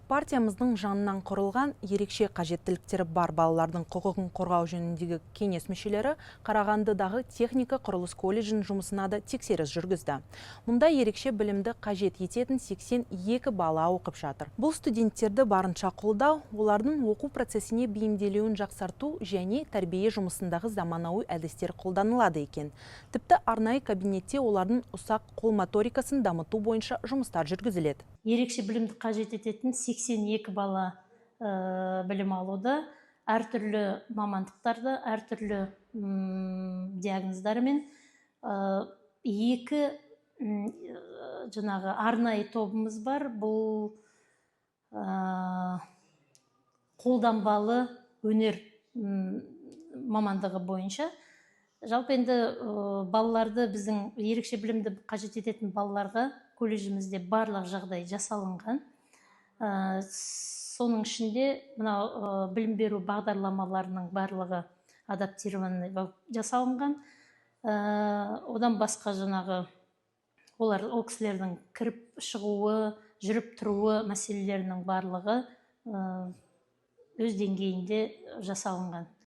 Партиямыздың жанынан құрылған ерекше қажеттіліктері бар балалардың құқығын қорғау жөніндегі кеңес мүшелері Қарағандыдағы техника құрылыс колледжінің жұмысына да тексеріс жүргізді. Мұнда ерекше білімді қажет ететін 82 бала оқып жатыр. Бұл студенттерді барынша қолдау, олардың оқу процесіне бейімделуін жақсарту және тәрбие жұмысындағы заманауи әдістер қолданылады екен. Тіпті арнайы кабинетте олардың ұсақ қол моторикасын дамыту бойынша жұмыстар жүргізіледі. Ерекше білімді қажет ететін 82 бала білім алуда, әртүрлі мамандықтарды, әртүрлі диагноздармен екі арнайы тобымыз бар. Бұл қолданбалы өнер мамандығы бойынша. Жалпы енді балаларды біздің ерекше білімді қажет ететін балаларға колледжімізде барлық жағдай жасалынған. Соның ішінде білім беру бағдарламаларының барлығы адаптированный жасалынған. Одан басқа ол кісілердің кіріп шығуы, жүріп тұруы мәселелерінің барлығы өз деңгейінде жасалынған.